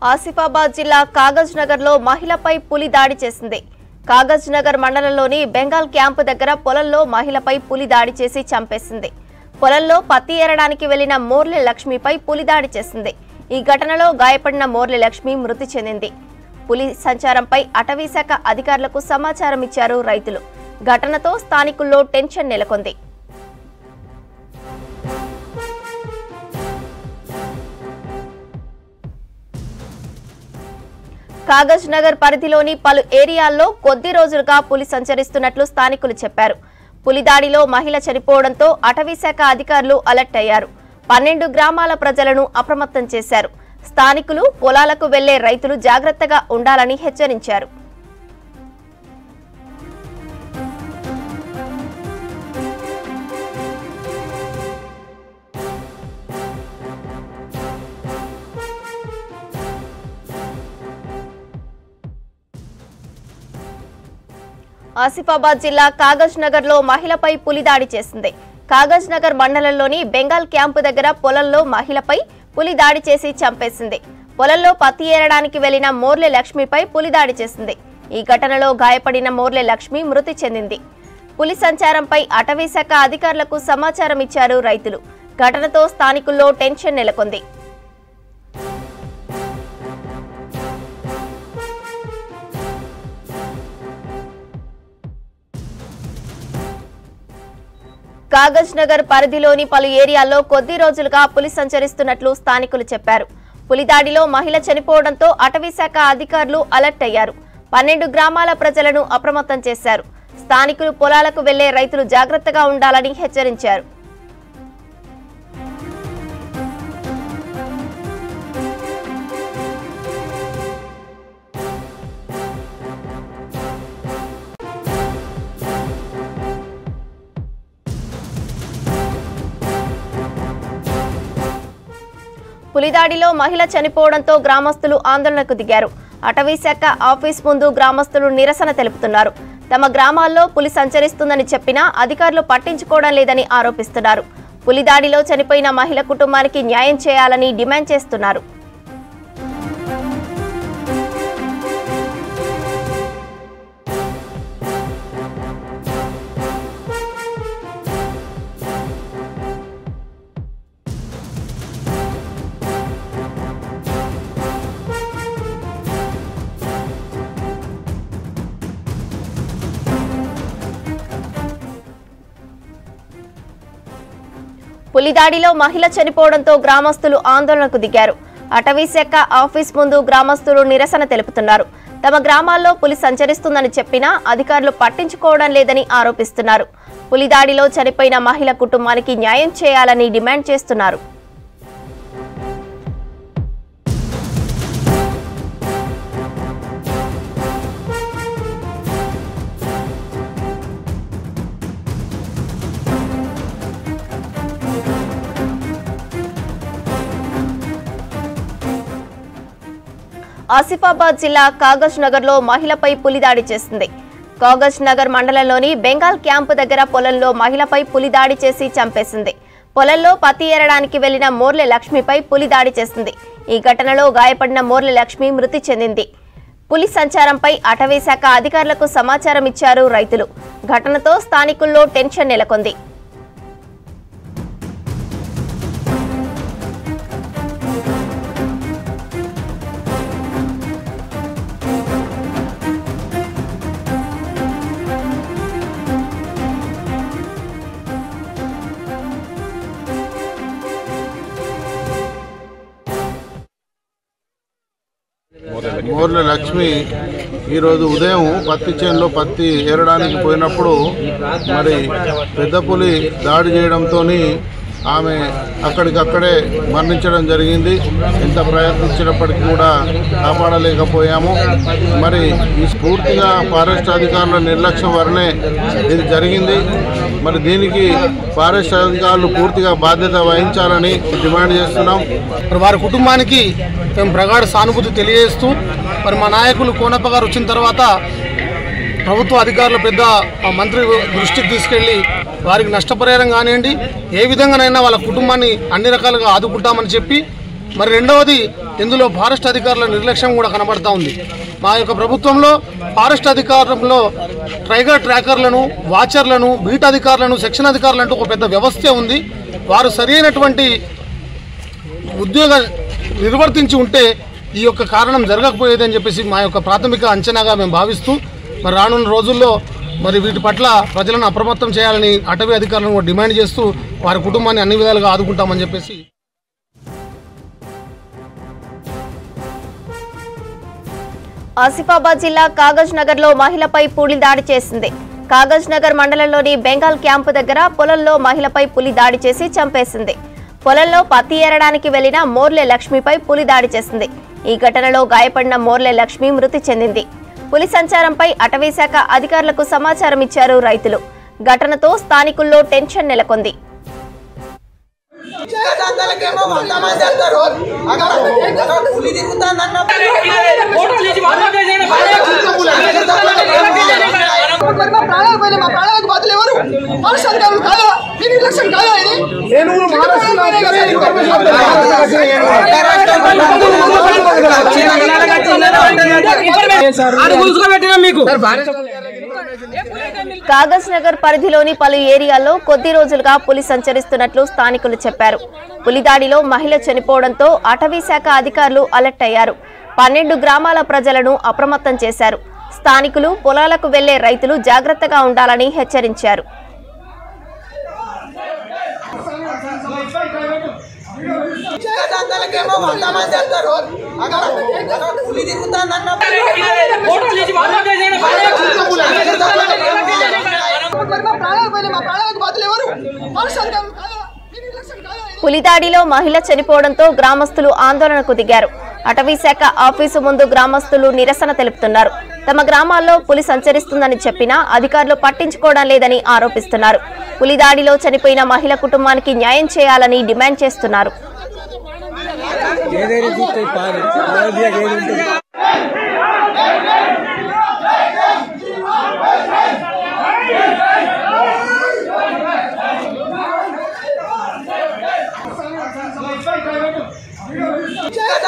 ఆసిఫాబాద్ జిల్లా కాగజ్ నగర్ లో మహిళపై పులి దాడి చేసింది. కాగజ్ నగర్ మండలంలోని బెంగాల్ క్యాంపు దగ్గర పొలంలో మహిళపై పులి దాడి చేసి చంపేసింది. పొలంలో పత్తి ఏరడానికి వెళ్లిన మోర్లె లక్ష్మిపై పులి దాడి చేసింది. ఈ ఘటనలో గాయపడిన మోర్లె లక్ష్మి మృతి చెందింది. పులి సంచారంపై అటవీ శాఖ అధికారులకు సమాచారం ఇచ్చారు రైతులు. ఘటనతో స్థానికుల్లో టెన్షన్ నెలకొంది. కాగజ్ నగర్ పరిధిలోని పలు ఏరియాల్లో కొద్ది రోజులుగా పులి సంచరిస్తున్నట్లు స్థానికులు చెప్పారు. పులి దాడిలో మహిళ చనిపోవడంతో అటవీ శాఖ అధికారులు అలర్ట్ అయ్యారు. 12 గ్రామాల ప్రజలను అప్రమత్తం చేశారు. స్థానికులు పొలాలకు వెళ్లే రైతులు జాగ్రత్తగా ఉండాలని హెచ్చరించారు. ఆసిఫాబాద్ జిల్లా కాగజ్ నగర్ లో మహిళపై పులి దాడి చేసింది. కాగజ్ నగర్ మండలంలోని బెంగాల్ క్యాంపు దగ్గర పొలంలో మహిళపై పులి దాడి చేసి చంపేసింది. పొలంలో పత్తి ఏరడానికి వెళ్లిన మోర్లె లక్ష్మిపై పులి దాడి చేసింది. ఈ ఘటనలో గాయపడిన మోర్లె లక్ష్మి మృతి చెందింది. పులి సంచారంపై అటవీ శాఖ అధికారులకు సమాచారం ఇచ్చారు రైతులు. ఘటనతో స్థానికుల్లో టెన్షన్ నెలకొంది. కాగజ్ నగర్ పరిధిలోని పలు ఏరియాల్లో కొద్ది రోజులుగా పులి సంచరిస్తున్నట్లు స్థానికులు చెప్పారు. పులి దాడిలో మహిళ చనిపోవడంతో అటవీ శాఖ అధికారులు అలర్ట్ అయ్యారు. 12 గ్రామాల ప్రజలను అప్రమత్తం చేశారు. స్థానికులు పొలాలకు వెళ్లే రైతులు జాగ్రత్తగా ఉండాలని హెచ్చరించారు. పులిదాడిలో మహిళ చనిపోవడంతో గ్రామస్తులు ఆందోళనకు దిగారు. అటవీ శాఖ ఆఫీస్ ముందు గ్రామస్తులు నిరసన తెలుపుతున్నారు. తమ గ్రామాల్లో పులి సంచరిస్తుందని చెప్పినా అధికారులు పట్టించుకోవడం లేదని ఆరోపిస్తున్నారు. పులిదాడిలో చనిపోయిన మహిళ కుటుంబానికి న్యాయం చేయాలని డిమాండ్ చేస్తున్నారు. పులిదాడిలో మహిళ చనిపోవడంతో గ్రామస్తులు ఆందోళనకు దిగారు. అటవీ శాఖ ఆఫీస్ ముందు గ్రామస్తులు నిరసన తెలుపుతున్నారు. తమ గ్రామాల్లో పులి సంచరిస్తుందని చెప్పినా అధికారులు పట్టించుకోవడం లేదని ఆరోపిస్తున్నారు. పులిదాడిలో చనిపోయిన మహిళ కుటుంబానికి న్యాయం చేయాలని డిమాండ్ చేస్తున్నారు. ఆసిఫాబాద్ జిల్లా కాగజ్ నగర్ లో మహిళపై పులి దాడి చేసింది. కాగజ్ నగర్ మండలంలోని బెంగాల్ క్యాంపు దగ్గర పొలంలో మహిళపై పులి దాడి చేసి చంపేసింది. పొలంలో పత్తి ఏరడానికి వెళ్లిన మోర్లె లక్ష్మిపై పులి దాడి చేసింది. ఈ ఘటనలో గాయపడిన మోర్లె లక్ష్మి మృతి చెందింది. పులి సంచారంపై అటవీ శాఖ అధికారులకు సమాచారం ఇచ్చారు రైతులు. ఘటనతో స్థానికుల్లో టెన్షన్ నెలకొంది. మోర్లె లక్ష్మి ఈరోజు ఉదయం పత్తి చేనులో పత్తి ఏరడానికి పోయినప్పుడు మరి పెద్ద పులి దాడి చేయడంతో ఆమె అక్కడికక్కడే మరణించడం జరిగింది. ఎంత ప్రయత్నించినప్పటికీ కూడా కాపాడలేకపోయాము. మరి ఈ పూర్తిగా ఫారెస్ట్ అధికారుల నిర్లక్ష్యం వల్లనే ఇది జరిగింది. మరి దీనికి ఫారెస్ట్ అధికారులు పూర్తిగా బాధ్యత వహించాలని డిమాండ్ చేస్తున్నాం. వారి కుటుంబానికి మేము ప్రగాఢ సానుభూతి తెలియజేస్తూ మరి మా నాయకులు కోనప్ప గారు వచ్చిన తర్వాత ప్రభుత్వ అధికారులు పెద్ద మంత్రి దృష్టికి తీసుకెళ్లి వారికి నష్టపరిహారం కానివ్వండి ఏ విధంగానైనా వాళ్ళ కుటుంబాన్ని అన్ని రకాలుగా ఆదుకుంటామని చెప్పి మరి రెండవది ఇందులో ఫారెస్ట్ అధికారుల నిర్లక్ష్యం కూడా కనబడతా ఉంది. మా యొక్క ప్రభుత్వంలో ఫారెస్ట్ అధికారంలో టైగర్ ట్రాకర్లను, వాచర్లను, బీట్ అధికారులను, సెక్షన్ అధికారులు అంటూ ఒక పెద్ద వ్యవస్థ ఉంది. వారు సరైనటువంటి ఉద్యోగ నిర్వర్తించి ఉంటే ఈ యొక్క కారణం జరగకపోయేదని చెప్పేసి మా యొక్క ప్రాథమిక అంచనాగా మేము భావిస్తూ మరి రానున్న రోజుల్లో మరి వీటి పట్ల ప్రజలను అప్రమత్తం చేయాలని అటవీ అధికారులను కూడా డిమాండ్ చేస్తూ వారి కుటుంబాన్ని అన్ని విధాలుగా ఆదుకుంటామని చెప్పేసి. ఆసిఫాబాద్ జిల్లా కాగజ్ నగర్ లో మహిళపై పులి దాడి చేసింది. కాగజ్ నగర్ మండలంలోని బెంగాల్ క్యాంపు దగ్గర పొలంలో మహిళపై పులి దాడి చేసి చంపేసింది. పొలంలో పత్తి ఏరడానికి వెళ్లిన మోర్లే లక్ష్మిపై పులి దాడి చేసింది. ఈ ఘటనలో గాయపడిన మోర్లే లక్ష్మి మృతి చెందింది. పులి సంచారంపై అటవీశాఖ అధికారులకు సమాచారం ఇచ్చారు రైతులు. ఘటనతో స్థానికుల్లో టెన్షన్ నెలకొంది. కాగజ్ నగర్ పరిధిలోని పలు ఏరియాల్లో కొద్ది రోజులుగా పులి సంచరిస్తున్నట్లు స్థానికులు చెప్పారు. పులి దాడిలో మహిళ చనిపోవడంతో అటవీశాఖ అధికారులు అలర్ట్ అయ్యారు. 12 గ్రామాల ప్రజలను అప్రమత్తం చేశారు. స్థానికులు, పొలాలకు వెళ్లే రైతులు జాగ్రత్తగా ఉండాలని హెచ్చరించారు. పులిదాడిలో మహిళ చనిపోవడంతో గ్రామస్తులు ఆందోళనకు దిగారు. అటవీశాఖ ఆఫీసు ముందు గ్రామస్తులు నిరసన తెలుపుతున్నారు. తమ గ్రామాల్లో పులి సంచరిస్తుందని చెప్పినా అధికారులు పట్టించుకోవడం లేదని ఆరోపిస్తున్నారు. పులిదాడిలో చనిపోయిన మహిళ కుటుంబానికి న్యాయం చేయాలని డిమాండ్ చేస్తున్నారు. చేత